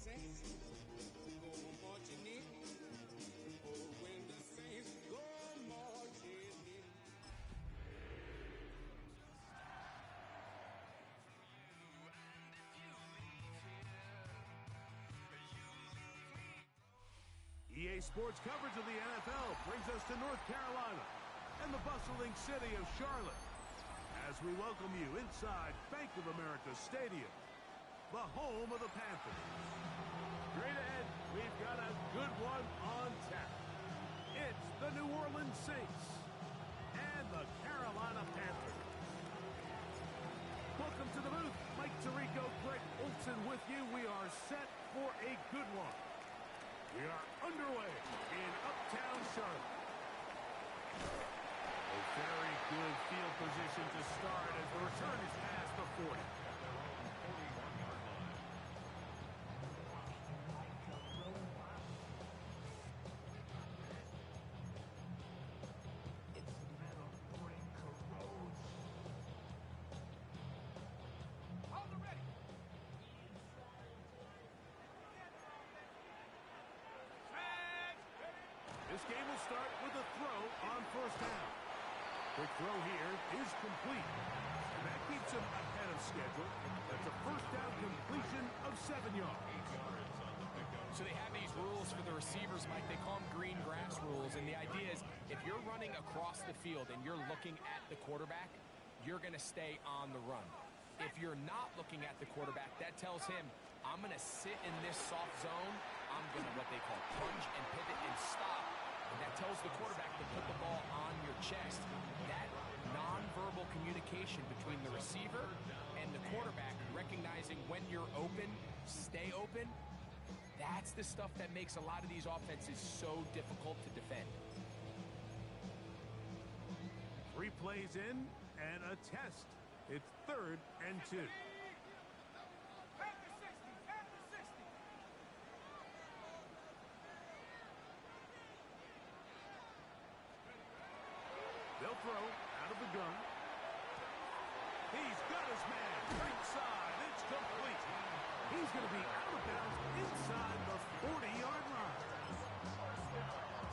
saints go marching in. Oh, when the saints go marching in. EA Sports coverage of the NFL brings us to North Carolina and the bustling city of Charlotte as we welcome you inside Bank of America Stadium, the home of the Panthers. Straight ahead, we've got a good one on tap. It's the New Orleans Saints and the Carolina Panthers. Welcome to the booth. Mike Tirico, Greg Olsen with you. We are set for a good one. We are underway in Uptown Charlotte. A very good field position to start as the return is past the 40. This game will start with a throw on first down. Quick throw here is complete. And that keeps him ahead of schedule. That's a first down completion of 7 yards. So they have these rules for the receivers, Mike. They call them green grass rules. And the idea is if you're running across the field and you're looking at the quarterback, you're going to stay on the run. If you're not looking at the quarterback, that tells him, I'm going to sit in this soft zone. I'm going to what they call plunge and pivot and stop. And that tells the quarterback to put the ball on your chest. That nonverbal communication between the receiver and the quarterback, recognizing when you're open, stay open, that's the stuff that makes a lot of these offenses so difficult to defend. 3 plays in and a test. It's 3rd and 2. They'll throw out of the gun. He's got his man. Right side. It's complete. He's going to be out of bounds inside the 40-yard line.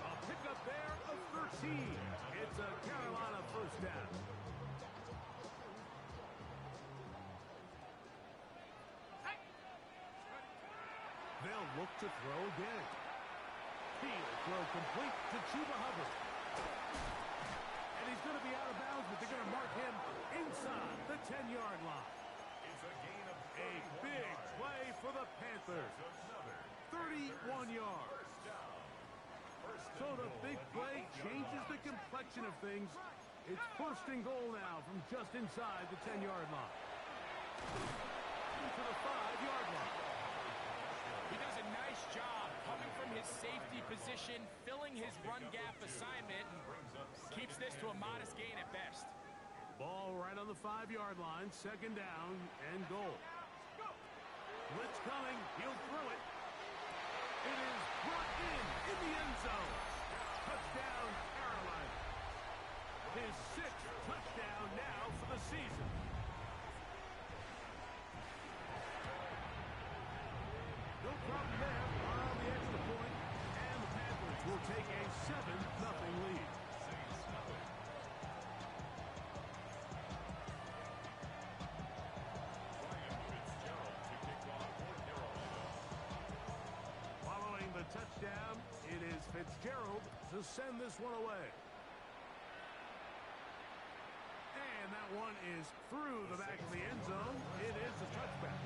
A pickup there of 13. It's a Carolina first down. They'll look to throw again. He'll throw complete to Chuba Hubbard. And he's going to be out of bounds, but they're going to mark him inside the 10-yard line. A big play for the Panthers. 31 yards. So the big play changes the complexion of things. It's 1st and goal now from just inside the 10-yard line. To the 5-yard line. He does a nice job coming from his safety position, filling his run gap assignment, and keeps this to a modest gain at best. Ball right on the 5-yard line, 2nd down and goal. Blitz coming, he'll throw it. It is brought in the end zone. Touchdown, Carolina. His 6th touchdown now for the season. No problem there on the extra point, and the Panthers will take a 7-0 lead. Following the touchdown, it is Fitzgerald to send this one away. And that one is through the back of the end zone. It is a touchback.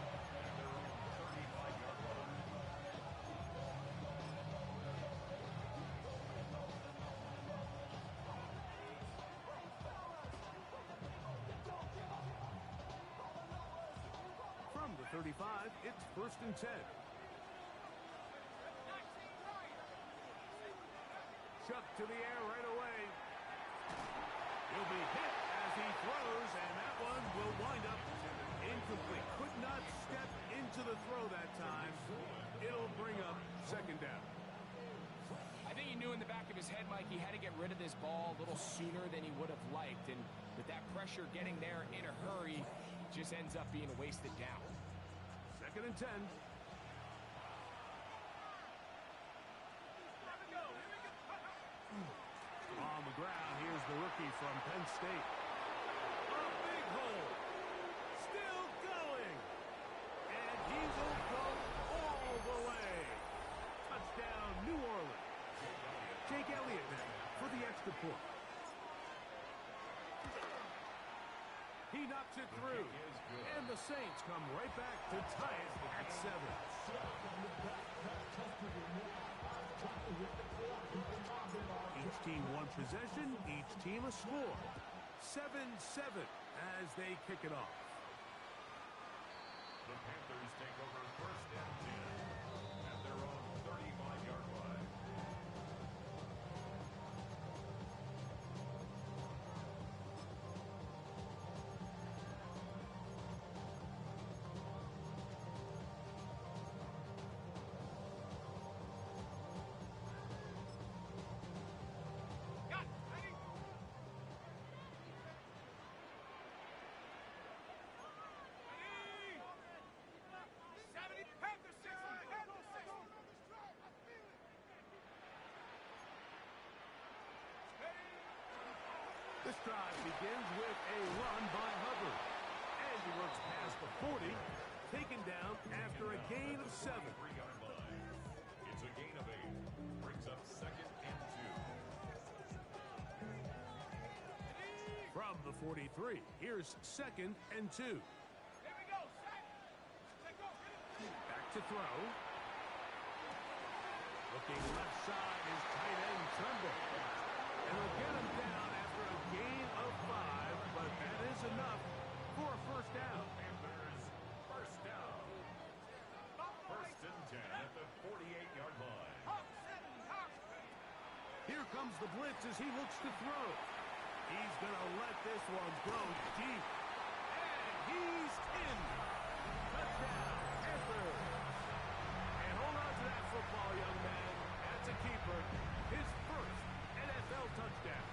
From the 35, it's 1st and 10. Chuck to the air right away. He'll be hit as he throws, and that one will wind up incomplete. Could not step into the throw that time. It'll bring up 2nd down. I think he knew in the back of his head, Mike, he had to get rid of this ball a little sooner than he would have liked. And with that pressure getting there in a hurry, just ends up being a wasted down. 2nd and 10. ground. Here's the rookie from Penn State. A big hole. Still going. And he will go all the way. Touchdown, New Orleans. Jake Elliott now for the extra point. He knocks it through. And the Saints come right back to tie it at 7. Each team one possession, each team a score. 7-7 as they kick it off. The Panthers take over first and 10 at their own 35-yard line. This drive begins with a run by Hubbard. And he works past the 40, taken down after a gain of 7. 3-yard line. It's a gain of 8. Brings up second and 2. From the 43, here's second and 2. Back to throw. Looking left side is tight end Tremble. And he'll get him down after a gain of 5, but that is enough for a first down. Panthers first down. First and 10 at the 48-yard line. Here comes the blitz as he looks to throw. He's going to let this one go deep. And he's in. Touchdown, Panthers. And hold on to that football, young man. That's a keeper. His first NFL touchdown.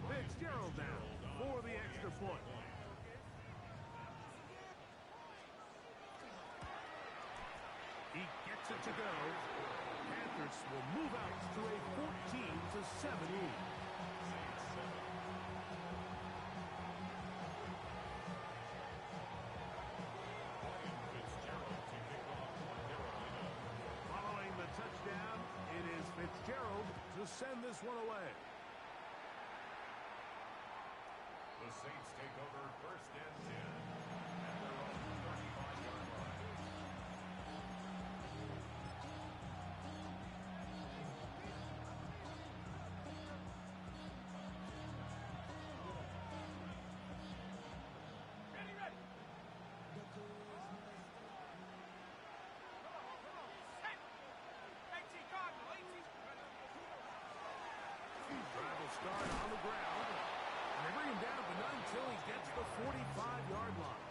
Fitzgerald now for the extra point. He gets it to go. Panthers will move out to a 14-7 lead. Following the touchdown, it is Fitzgerald to send this one away. The Saints take over first and 10 at their own 35-yard line. Drive will start on the ground. And they bring him down, but not until he gets the 45-yard line.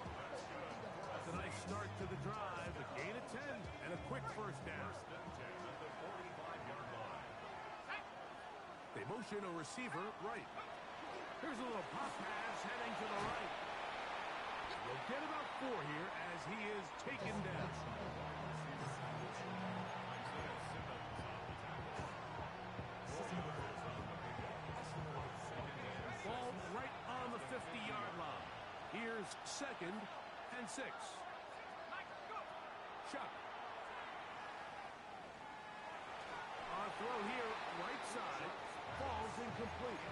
That's a nice start to the drive. A gain of 10 and a quick first down. First and 10 at the 45-yard line. They motion a receiver right. Here's a little pop pass heading to the right. We'll get about 4 here as he is taken down. Ball right on the 50-yard line. Here's second and 6. Chuck. On throw here, right side. Falls incomplete.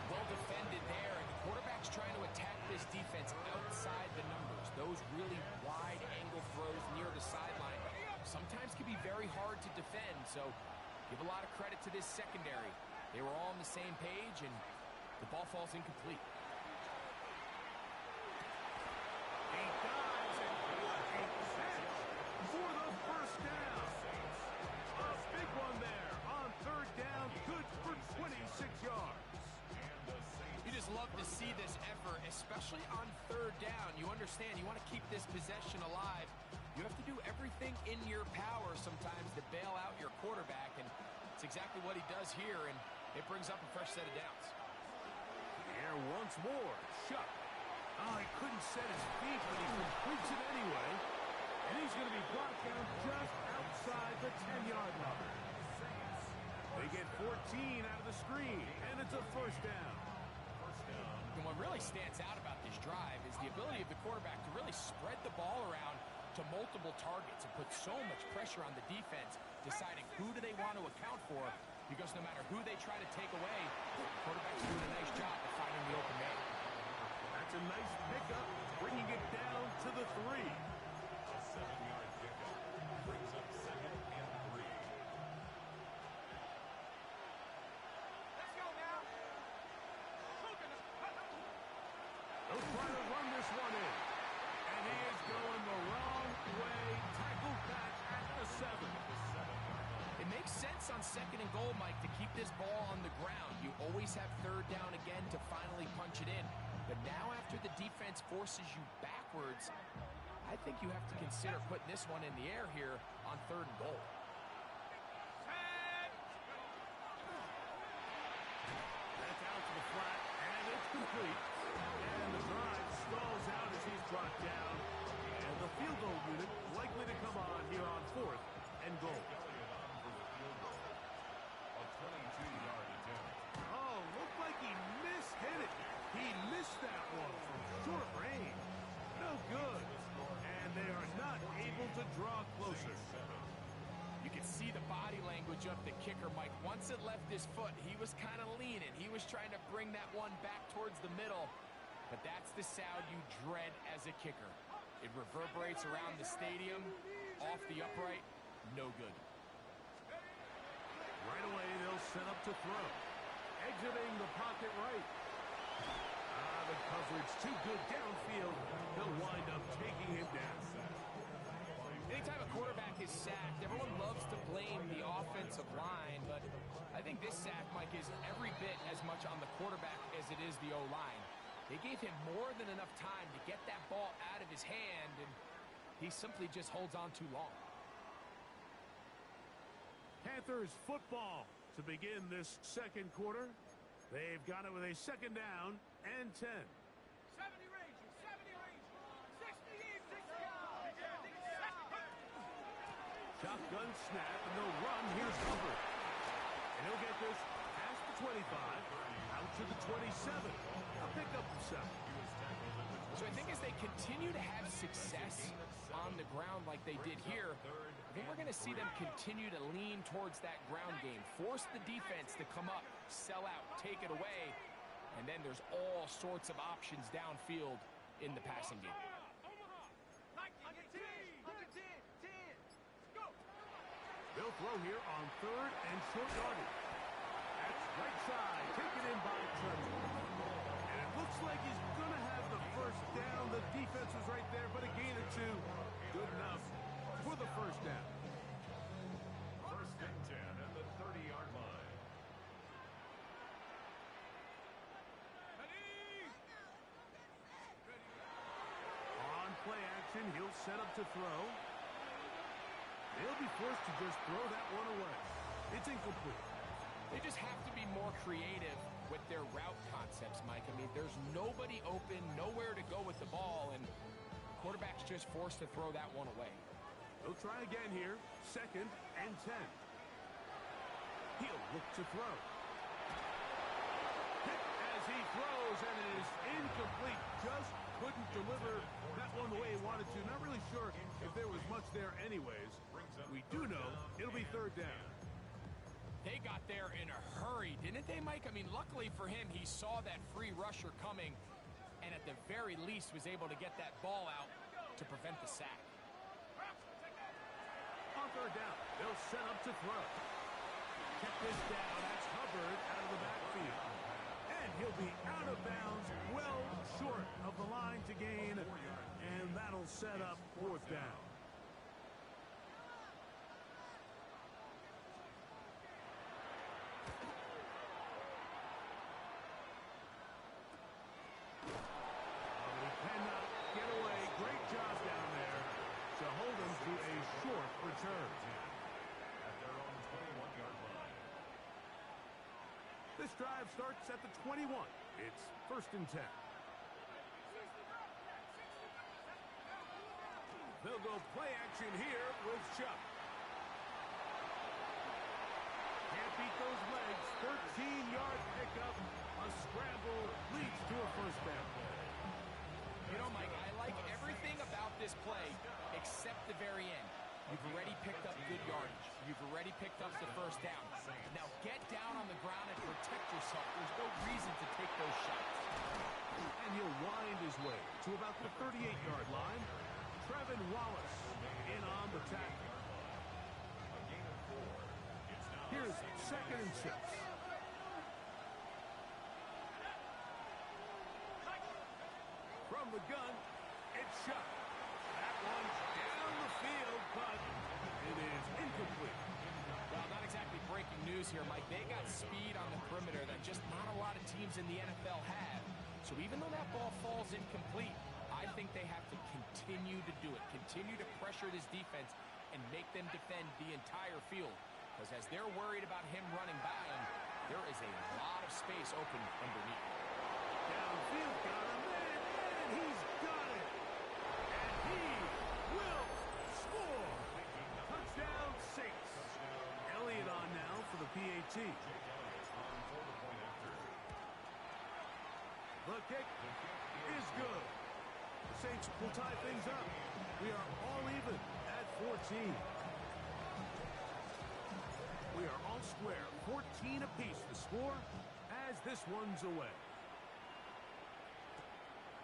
Well defended there, and the quarterback's trying to attack this defense outside the numbers. Those really wide angle throws near the sideline sometimes can be very hard to defend, so give a lot of credit to this secondary. They were all on the same page, and the ball falls incomplete. He dives and what a catch for the first down. A big one there on third down, good for 26 yards. You just love to see this effort, especially on third down. You understand, you want to keep this possession alive. You have to do everything in your power sometimes to bail out your quarterback, and it's exactly what he does here, and it brings up a fresh set of downs. Here once more, Chuck. Oh, he couldn't set his feet, but he completes it anyway. And he's going to be brought down just outside the 10-yard line. They get 14 out of the screen, and it's a first down. And what really stands out about this drive is the ability of the quarterback to really spread the ball around to multiple targets and put so much pressure on the defense, deciding who do they want to account for, because no matter who they try to take away, the quarterback's doing a nice job of finding the open man. That's a nice pickup, bringing it down to the 3. A 7-yard pickup brings up 2nd and 3. Let's go now. They'll try to run this one in. And he is going the wrong way. Tackled back at the 7. It makes sense on 2nd and goal, Mike, to keep this ball on the ground. You always have 3rd down again to finally punch it in. But now after the defense forces you backwards, I think you have to consider putting this one in the air here on 3rd and goal. That's out to the flat, and it's complete. And the drive stalls out as he's brought down. And the field goal unit likely to come on here on 4th and goal. Elliott on for the field goal. A 22-yard attempt. Oh, looked like he mishit it. He missed that one from short range. No good. And they are not able to draw closer. You can see the body language of the kicker, Mike. Once it left his foot, he was kind of leaning. He was trying to bring that one back towards the middle. But that's the sound you dread as a kicker. It reverberates around the stadium, off the upright, no good. Right away, they'll set up to throw. Exiting the pocket right. The coverage too good downfield. They'll wind up taking him down. Anytime a quarterback is sacked, everyone loves to blame the offensive line, but I think this sack, Mike, is every bit as much on the quarterback as it is the O-line. They gave him more than enough time to get that ball out of his hand, and he simply just holds on too long. Panthers football to begin this 2nd quarter. They've got it with a 2nd down and 10. 70 Rangers, 70 Rangers, 60 Shotgun snap, and they'll run. Here's Hubbard. And he'll get this past the 25, out to the 27. A pickup of 7. So I think as they continue to have success on the ground like they did here, I think we're going to see them continue to lean towards that ground game, force the defense to come up, sell out, take it away, and then there's all sorts of options downfield in the passing game. They'll throw here on 3rd and short yardage. That's right side, taken in by Trevor. And it looks like he's going to have the first down. The defense was right there, but a gain of 2. Good enough for the first down. 1st and 10 at the 30-yard line. On play action, he'll set up to throw. They'll be forced to just throw that one away. It's incomplete. They just have to be more creative with their route concepts, Mike. I mean, there's nobody open, nowhere to go with the ball, and quarterback's just forced to throw that one away. They'll try again here. 2nd and 10. He'll look to throw. Hit as he throws, and it is incomplete. Just couldn't deliver that one the way he wanted to. Not really sure if there was much there anyways. We do know it'll be 3rd down. They got there in a hurry, didn't they, Mike? I mean, luckily for him, he saw that free rusher coming, and at the very least was able to get that ball out to prevent the sack. On 3rd down, they'll set up to throw. Kept this down. That's Hubbard out of the backfield. And he'll be out of bounds, well short of the line to gain, and that'll set up 4th down. He cannot get away. Great job down there to hold him to a short return. At their own 21-yard line. This drive starts at the 21. It's 1st and 10. They'll go play action here with Chubb. Can't beat those legs. 13-yard pickup. A scramble leads to a first down. You know, Mike, I like everything about this play except the very end. You've already picked up good yardage. You've already picked up the first down. Now get down on the ground and protect yourself. There's no reason to take those shots. And he'll wind his way to about the 38-yard line. Trevin Wallace in on the tackle. Here's 2nd and 6. From the gun, it's shot. That one's down the field, but it is incomplete. Well, not exactly breaking news here, Mike. They got speed on the perimeter that just not a lot of teams in the NFL have. So even though that ball falls incomplete, I think they have to continue to do it. Continue to pressure this defense and make them defend the entire field. Because as they're worried about him running by him, there is a lot of space open underneath. Downfield, got a man, and he's got it. And he will score. Touchdown, Saints. Elliott on now for the PAT. The kick is good. The Saints will tie things up. We are all even at 14. We are all square. 14 apiece the score as this one's away.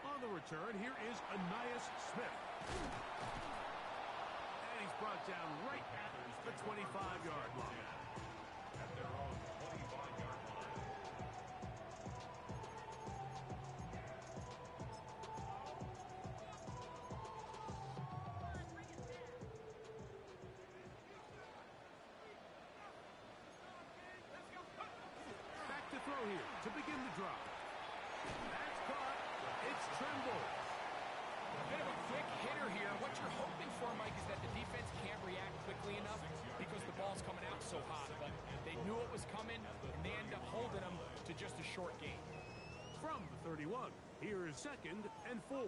On the return, here is Ainias Smith. And he's brought down right at the 25-yard line. At their own 25-yard line. Back to throw here to begin the drive. That's caught. It's Tremble. A bit of a quick hitter here. What you're hoping for, Mike, is that the defense can't react quickly enough because the ball's coming out so hot. But they knew it was coming, and they end up holding them to just a short gain. From the 31, here is 2nd and 4.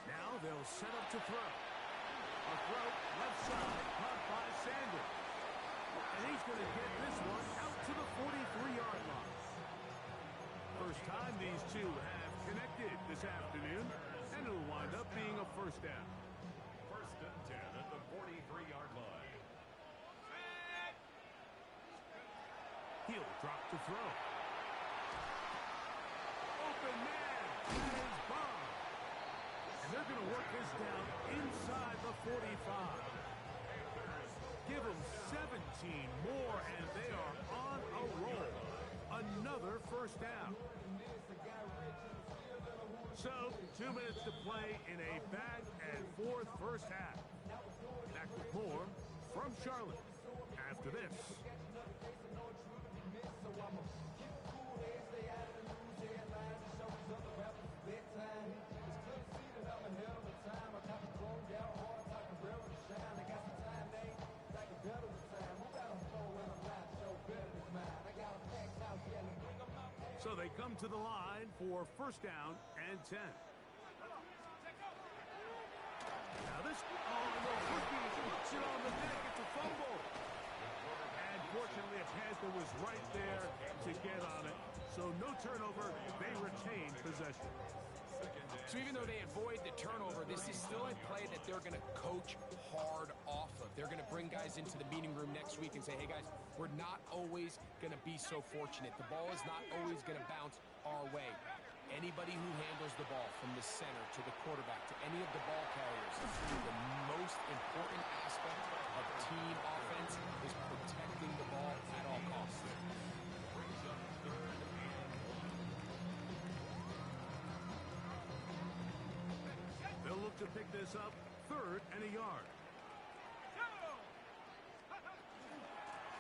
Now they'll set up to throw. A throw left side, caught by Sanders. And he's going to get this one out to the 43-yard line. First time these two have connected this afternoon, and it'll wind up being a first down. 1st and 10 at the 43-yard line. He'll drop to throw. Open man. It is Bond. And they're going to work this down inside the 45. Give them 17 more, and they are on a roll. Another first down. So, 2 minutes to play in a back-and-forth first half. Back with more from Charlotte after this. So they come to the line for first down and 10. Now this, the rookie puts it on the deck. It's a fumble. And fortunately, a Panther was right there to get on it. So no turnover. They retain possession. So even though they avoid the turnover, this is still a play that they're going to coach hard off of. They're going to bring guys into the meeting room next week and say, hey, guys, we're not always going to be so fortunate. The ball is not always going to bounce our way. Anybody who handles the ball from the center to the quarterback to any of the ball carriers, the most important aspect of team offense is protecting the ball at all costs. They'll look to pick this up, 3rd and a yard.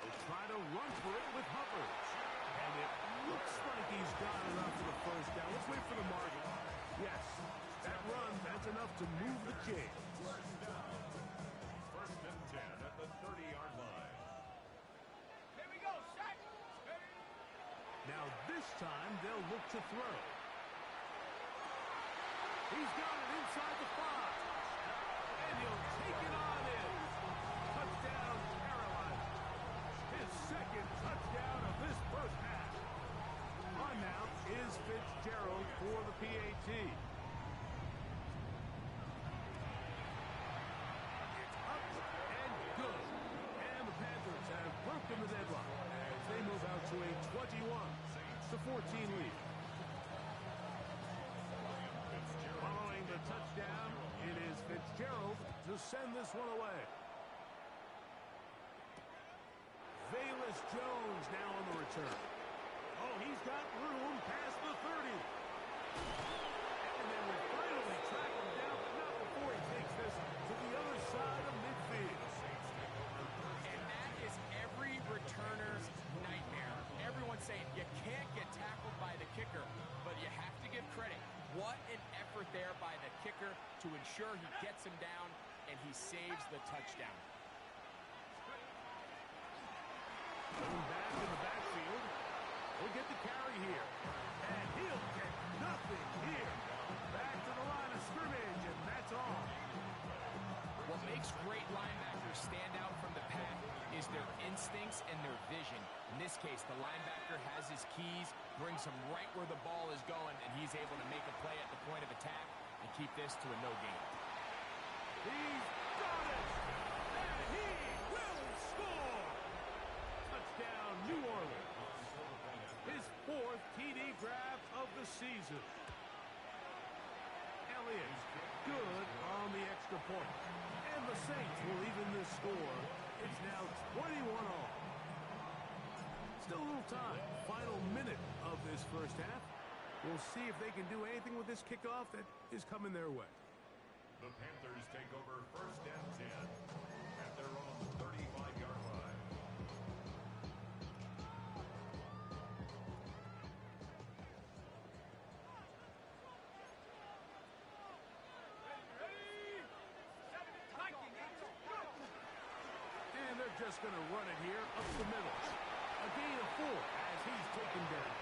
They'll try to run for it with Hubbard. And it looks like he's got enough for the first down. Let's wait for the mark. Yes, that run, that's enough to move the chains. 1st and 10 at the 30-yard line. Here we go, Shaq. Now this time they'll look to throw. He's got it inside the 5. And he'll take it on in. Touchdown, Carolina. His second touchdown of this first half. On now is Fitzgerald for the PAT. It's up and good. And the Panthers have broken the deadlock as they move out to a 21-14 lead. Following the touchdown, it is Fitzgerald to send this one away. Velus Jones now on the return. Oh, he's got room past the 30. And they will finally track him down, but not before he takes this to the other side of midfield. And that is every returner's nightmare. Everyone's saying you can't get tackled by the kicker, but you have to give credit. What an effort there by the kicker to ensure he gets him down and he saves the touchdown. Going back in the backfield. He'll get the carry here. And he'll get nothing here. Back to the line of scrimmage, and that's all. What makes great linebackers stand out from the pack is their instincts and their vision. In this case, the linebacker has his keys, brings him right where the ball is going, and he's able to make a play at the point of attack and keep this to a no gain. He's got it! And he will score! Touchdown, New Orleans. His 4th TD grab of the season. Elliott, good on the extra point. And the Saints will even this score. It's now 21-all. Still a little time. Final minute of this first half. We'll see if they can do anything with this kickoff that is coming their way. The Panthers take over first and 10 at their own 35-yard line. And they're just going to run it here up the middle. A gain of 4 as he's taken down.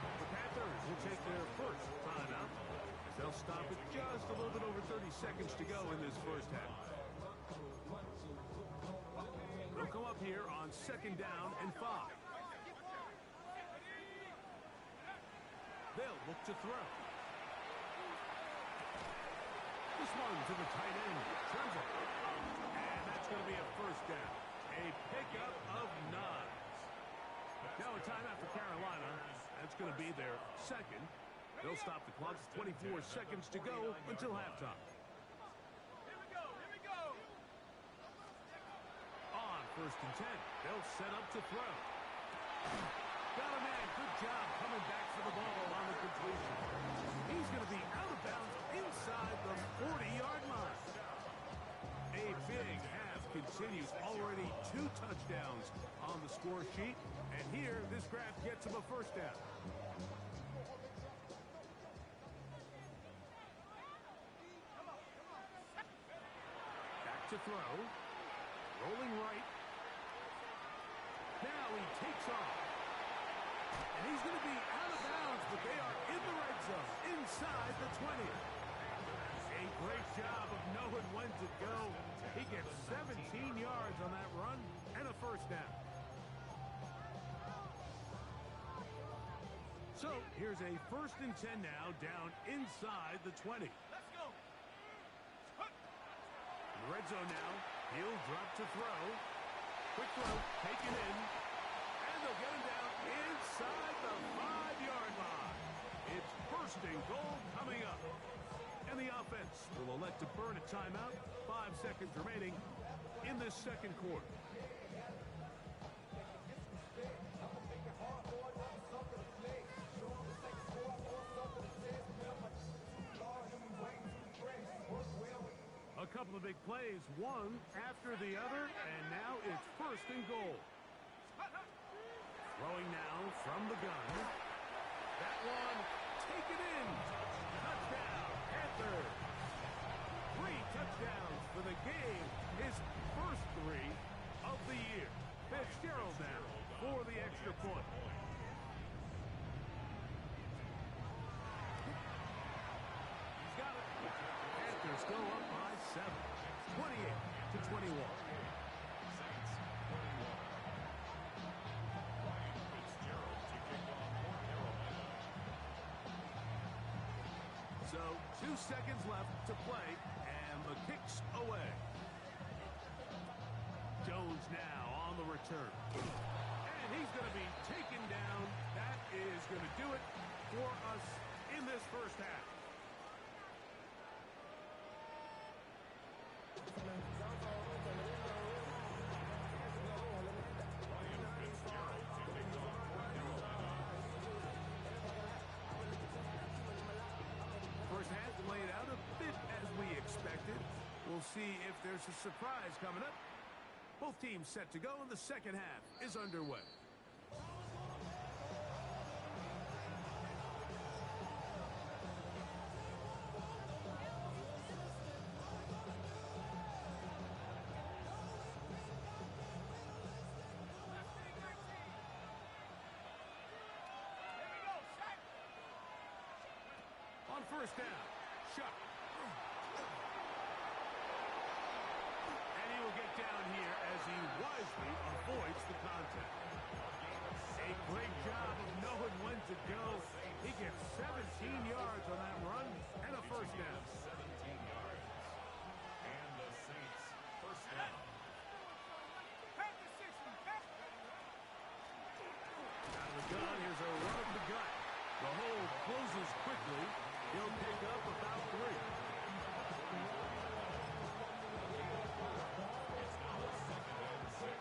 The Panthers will take their first timeout as they'll stop it just a little bit over 30 seconds to go in this first half. They'll come up here on 2nd down and 5. They'll look to throw. This one to the tight end, Tremble. And that's going to be a first down. A pickup of 9. Now a timeout for Carolina. That's going to be their second. They'll stop the clock. 24 seconds to go until halftime. Here we go. On 1st and 10, they'll set up to throw. Got a man. Good job coming back for the ball on the completion. He's going to be out of bounds inside the 40-yard line. A big half continues. Already 2 touchdowns on the score sheet. And here, this grab gets him a first down. Back to throw. Rolling right. Now he takes off. And he's going to be out of bounds, but they are in the red zone, inside the 20. A great job of knowing when to go. He gets 17 yards on that run and a first down. So here's a 1st and 10 now, down inside the 20. Let's go. In the red zone now. He'll drop to throw. Quick throw, taken in. And they'll get him down inside the 5-yard line. It's 1st and goal coming up. And the offense will elect to burn a timeout. 5 seconds remaining in this second quarter. A couple of big plays, one after the other, and now it's 1st and goal. Throwing now from the gun. That one taken in. Touchdown, Panthers. 3 touchdowns for the game. His first 3 of the year. Fitzgerald now for the extra point. Saints go up by 7, 28-21. Saints 21. Ryan Fitzgerald to kick off for Carolina. So 2 seconds left to play, and the kick's away. Jones now on the return. And he's going to be taken down. That is going to do it for us in this first half. Ryan Fitzgerald to kick off for Carolina. First half played out a bit as we expected. We'll see if there's a surprise coming up. Both teams set to go, and the second half is underway. On first down, Shuck. And he will get down here as he wisely avoids the contact. A great job of knowing when to go. He gets 17 yards on that run and a first down. 17 yards. And the Saints first down. Out of the gun, here's a run of the gut. The hole closes quickly. He'll pick up about 3. It's now 2nd and 6.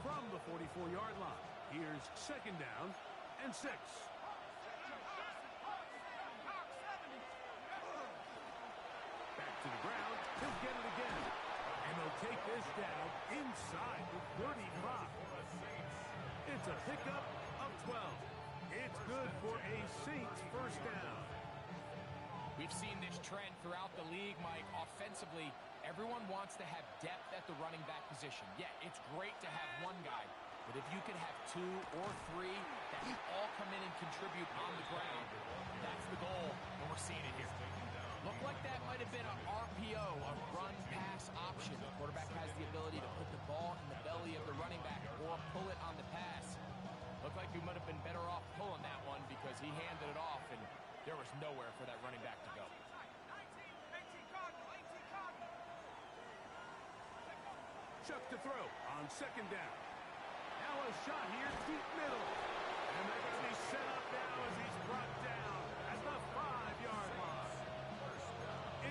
From the 44-yard line, here's 2nd down and 6. Back to the ground. He'll get it again. And they'll take this down inside the 35. It's a pickup of 12. It's good for a Saints first down. We've seen this trend throughout the league, Mike. Offensively, everyone wants to have depth at the running back position. Yeah, it's great to have one guy, but if you could have 2 or 3 that can all come in and contribute on the ground, that's the goal, and we're seeing it here. Looked like that might have been an RPO, a run-pass option. The quarterback has the ability to put the ball in the belly of the running back or pull it on the pass. Looked like we might have been better off pulling that one because he handed it off, and there was nowhere for that running back to go. Chuck to throw on 2nd down. Now a shot here, deep middle. And they're going to be set up now as he's brought down at the 5-yard line.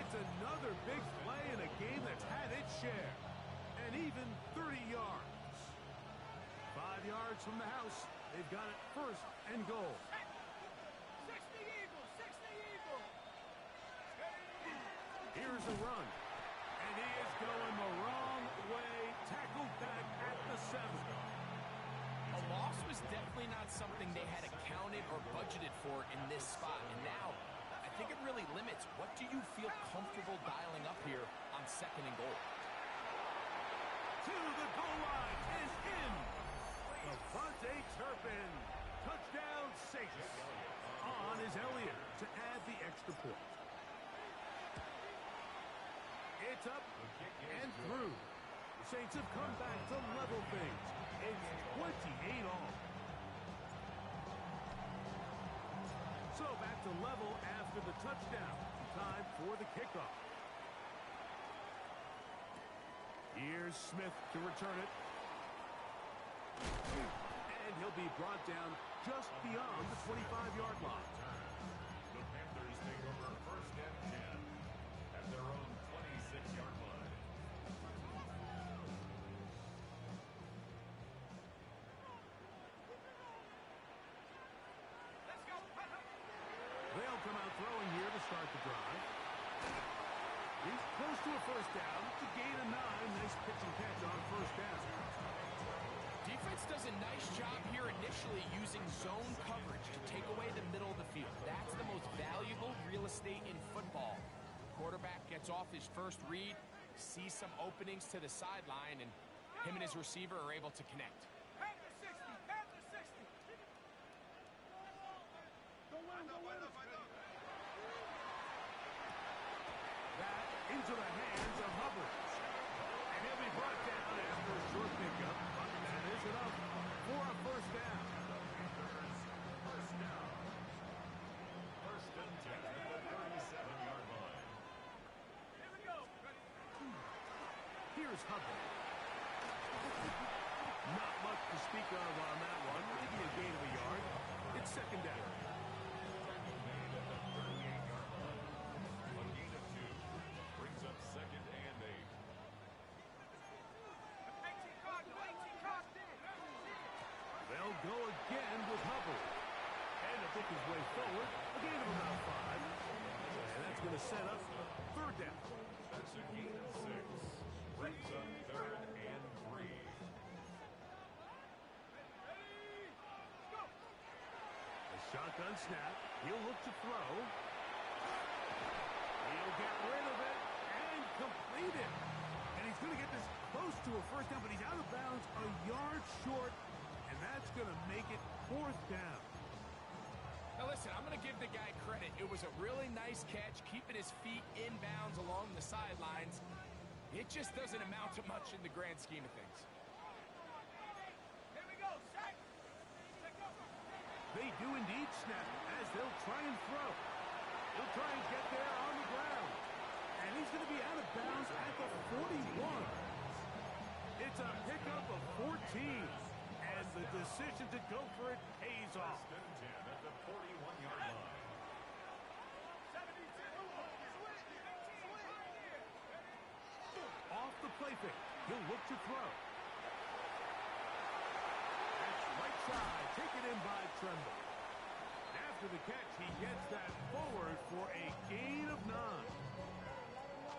It's another big play in a game that's had its share. And even 30 yards. 5 yards from the house. They've got it 1st and goal. Here's a run. And he is going the wrong way. Tackled back at the 7. A loss was definitely not something they had accounted or budgeted for in this spot. And now, I think it really limits what do you feel comfortable dialing up here on 2nd and goal. To the goal line and in. Devontae Turpin. Touchdown Saints. On is Elliott to add the extra point. It's up and through. The Saints have come back to level things. It's 28 all. So back to level after the touchdown. Time for the kickoff. Here's Smith to return it. And he'll be brought down just beyond the 25-yard line. The Panthers take over 1st and 10 at their own 26-yard line. They'll come out throwing here to start the drive. He's close to a first down to gain a 9. Nice pitch and catch on first down. Defense does a nice job here initially using zone coverage to take away the middle of the field. That's the most valuable real estate in football. Quarterback gets off his first read, sees some openings to the sideline, and him and his receiver are able to connect. That into the hands of Hubbard. And he'll be brought down after a short pickup. That is enough for a first down. First down. First and 10 at the 37-yard line. Here's Hubbard. Not much to speak of on that one. Maybe a gain of a yard. It's second down. Tackle made at the 38-yard line. A gain of 2 brings up second and 8. They'll go again with Hubbard. And to pick his way forward, a gain of about 5. And that's going to set up third down. That's a gain of 6. Brings up third and 3. A shotgun snap. He'll look to throw. He'll get rid of it and complete it. And he's going to get this close to a first down, but he's out of bounds a yard short. And that's going to make it fourth down. Now listen, I'm going to give the guy credit. It was a really nice catch, keeping his feet inbounds along the sidelines. It just doesn't amount to much in the grand scheme of things. They do indeed snap as they'll try and throw. He'll try and get there on the ground. And he's going to be out of bounds at the 41. It's a pickup of 14. And the decision to go for it pays off. First and 10 at the 41-yard line. Off the play fake. He'll look to throw. That's right side. Taken in by Tremble. After the catch, he gets that forward for a gain of 9.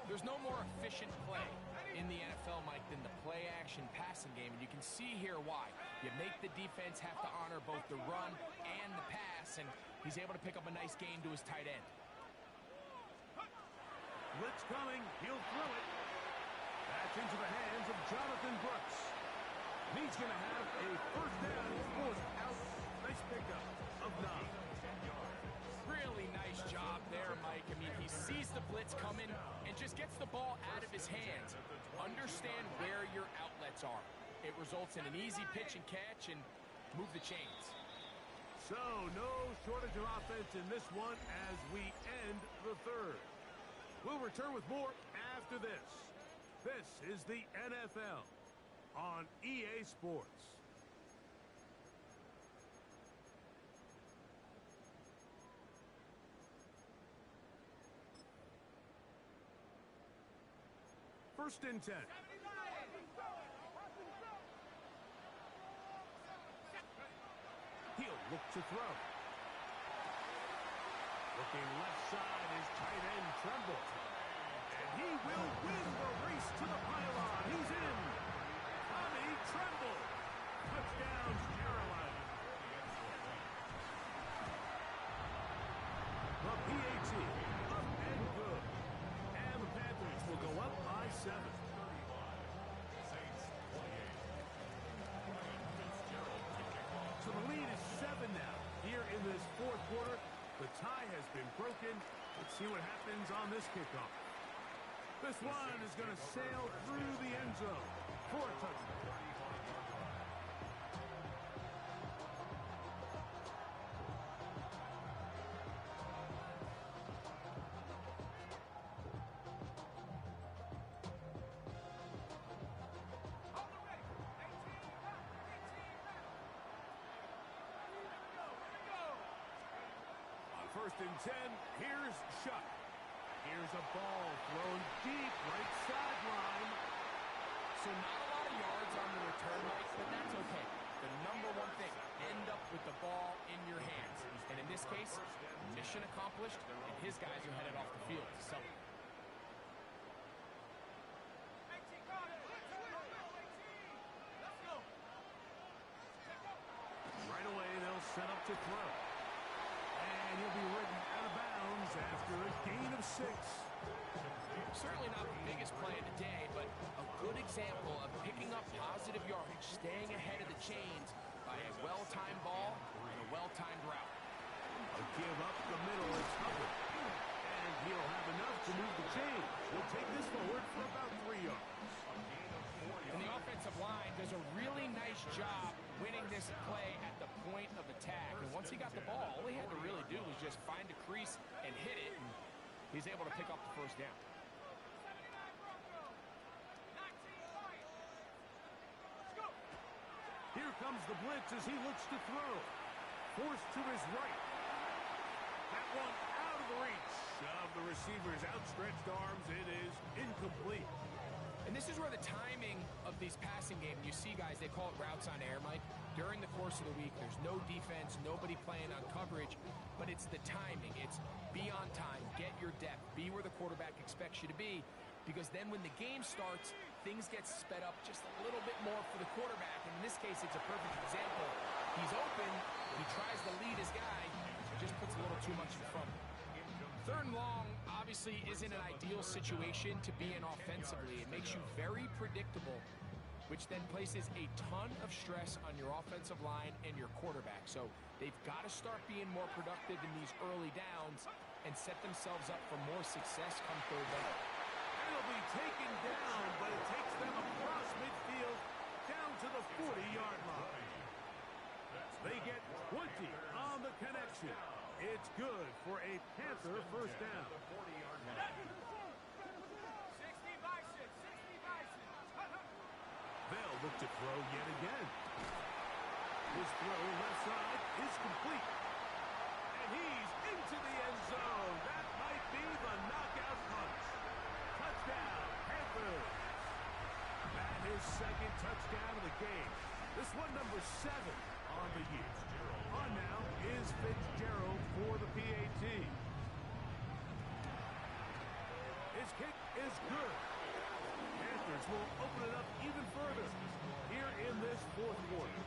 There's no more efficient play in the NFL, Mike, than the play-action passing game, and you can see here why. You make the defense have to honor both the run and the pass, and he's able to pick up a nice gain to his tight end. Blitz coming. He'll throw it. That's into the hands of Jonathan Brooks. He's going to have a first down. He's forced out. Nice pickup of 9. Really nice job there, Mike. I mean, he sees the blitz coming and just gets the ball out of his hands. Understand where your outlets are. It results in an easy pitch and catch and move the chains. So, no shortage of offense in this one as we end the third. We'll return with more after this. This is the NFL on EA Sports. First and 10. He'll look to throw. Looking left side is tight end Tremble. And he will win the race to the pylon. He's in. Tommy Tremble. Touchdown, Carolina. The PAT up and good. And the Panthers will go up by 7. Saints 28. Ryan Fitzgerald to kick off. So the lead is 7 now. Here in this fourth quarter, the tie has been broken. Let's see what happens on this kickoff. This one is going to sail through the end zone for a touchdown. First and 10, here's Shuck. Here's a ball thrown deep, right sideline. So not a lot of yards on the return, Mike, but that's okay. The number one thing, end up with the ball in your hands. And in this case, mission accomplished, and his guys are headed off the field to celebrate. Right away, they'll set up to throw. And he'll be ridden out of bounds after a gain of 6. Certainly not the biggest play of the day, but a good example of picking up positive yardage, staying ahead of the chains by a well-timed ball and a well-timed route. A give up the middle. It's covered. And he'll have enough to move the chain. He'll take this forward for about 3 yards. And the offensive line does a really nice job winning this play at the point of attack. And once he got the ball, all he had to really do was just find a crease and hit it. And he's able to pick up the first down. Here comes the blitz as he looks to throw. Forced to his right. That one out of the reach of the receiver's outstretched arms. It is incomplete. And this is where the timing of these passing games, you see guys, they call it routes on air, Mike. During the course of the week, there's no defense, nobody playing on coverage, but it's the timing. It's be on time, get your depth, be where the quarterback expects you to be, because then when the game starts, things get sped up just a little bit more for the quarterback. And in this case, it's a perfect example. He's open, he tries to lead his guy, just puts a little too much in front. Third and long obviously isn't an ideal situation to be in offensively. It makes you very predictable, which then places a ton of stress on your offensive line and your quarterback. So they've got to start being more productive in these early downs and set themselves up for more success come third down. It'll be taken down, but it takes them across midfield down to the 40-yard line. They get 20 on the connection. It's good for a Panther first down. They'll look to throw yet again. His throw left side is complete. And he's into the end zone. That might be the knockout punch. Touchdown, Panthers. And his second touchdown of the game. This one number 7 on the year. On now is Fitzgerald for the PAT. His kick is good. Panthers will open it up even further here in this fourth quarter.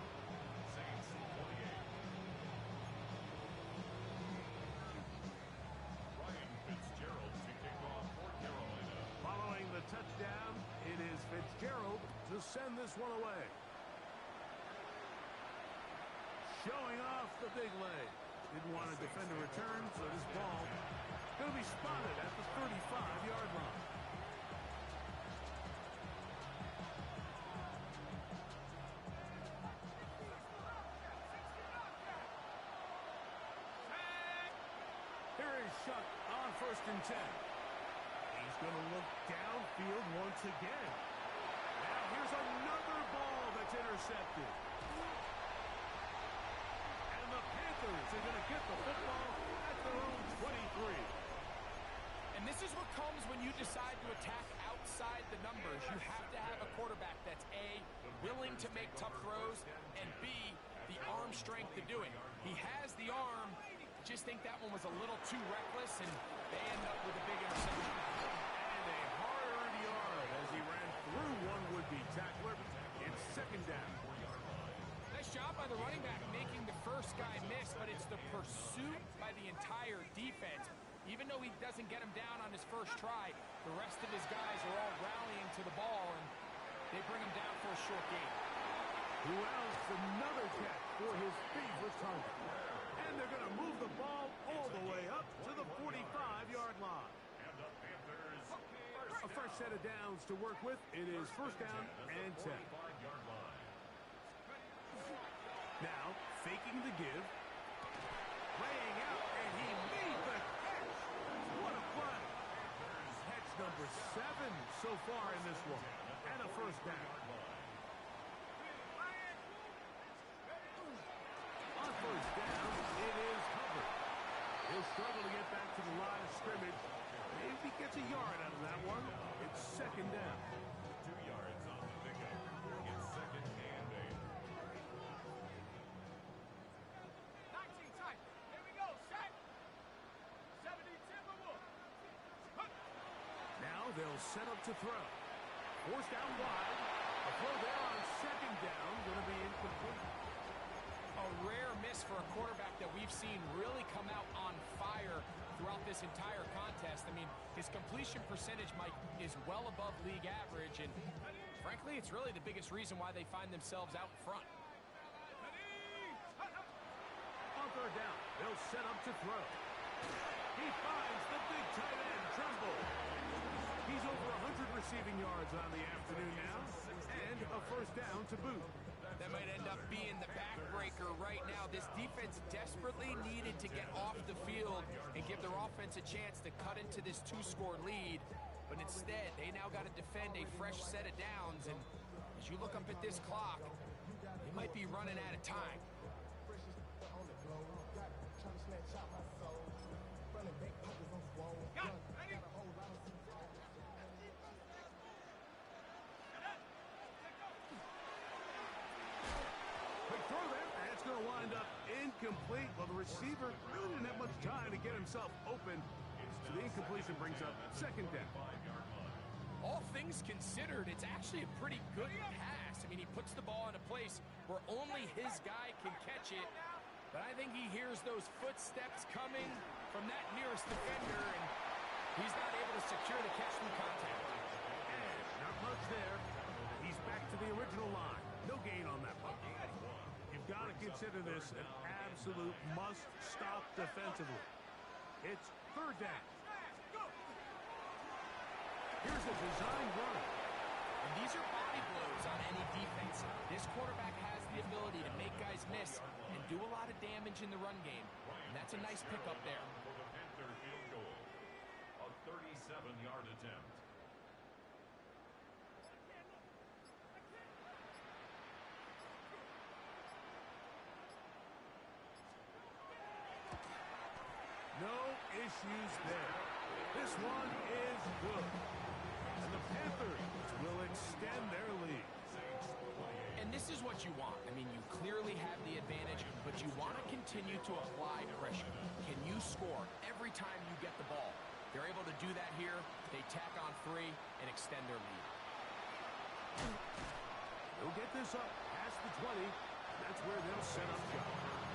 Ryan Fitzgerald to kick off for Carolina. Following the touchdown, it is Fitzgerald to send this one away. Showing off the big leg. Didn't want to defend a return, so this ball going to be spotted at the 35-yard line. Here is Shuck on 1st and 10. He's going to look downfield once again. Now here's another ball that's intercepted. They're going to get the football at their own 23. And this is what comes when you decide to attack outside the numbers. You have to have a quarterback that's A, willing to make tough throws, and B, the arm strength to do it. He has the arm, just think that one was a little too reckless, and they end up with a big interception. And a hard yard as he ran through one would-be tackler. It's 2nd down. Nice job by the running back making the first guy miss, but it's the pursuit by the entire defense. Even though he doesn't get him down on his first try, the rest of his guys are all rallying to the ball, and they bring him down for a short gain. Who else? Another catch for his favorite target. And they're going to move the ball all the way up to the 45-yard line. And the Panthers A fresh set of downs to work with. It is 1st down and 10. 45-yard line. Now, faking the give. Laying out, and he made the catch. What a play. Catch number 7 so far in this one. And a 1st down. On 1st down, it is covered. He'll struggle to get back to the line of scrimmage. Maybe gets a yard out of that one. It's 2nd down. 2 yards on the pickup. It's 2nd and 8. Now they'll set up to throw. Forced out wide. A throw there on 2nd down. Going to be incomplete. A rare miss for a quarterback that we've seen really come out on fire throughout this entire contest. I mean, his completion percentage, Mike, is well above league average, and frankly, it's really the biggest reason why they find themselves out in front. On third down. They'll set up to throw. He finds the big tight end, Tremble. He's over 100 receiving yards on the afternoon now, and a first down to boot. That might end up being the backbreaker right now. This defense desperately needed to get off the field and give their offense a chance to cut into this two-score lead. But instead, they now got to defend a fresh set of downs. And as you look up at this clock, they might be running out of time. Quick throw there. That's going to wind up incomplete. Well, the receiver really didn't have much time to get himself open. So the incompletion brings up second down. All things considered, it's actually a pretty good pass. I mean, he puts the ball in a place where only his guy can catch it. But I think he hears those footsteps coming from that nearest defender, and he's not able to secure the catch through contact. And not much there. He's back to the original line. No gain on that one. You've got to consider this an absolute must-stop defensively. It's third down. Here's a design run. And these are body blows on any defense. This quarterback has the ability to make guys miss and do a lot of damage in the run game. And that's a nice pickup there. For the Panther field goal, a 37-yard attempt. No issues there. This one is good. And the Panthers will extend their lead. And this is what you want. I mean, you clearly have the advantage, but you want to continue to apply pressure. Can you score every time you get the ball? They're able to do that here. They tack on 3 and extend their lead. They'll get this up past the 20. That's where they'll set up shop.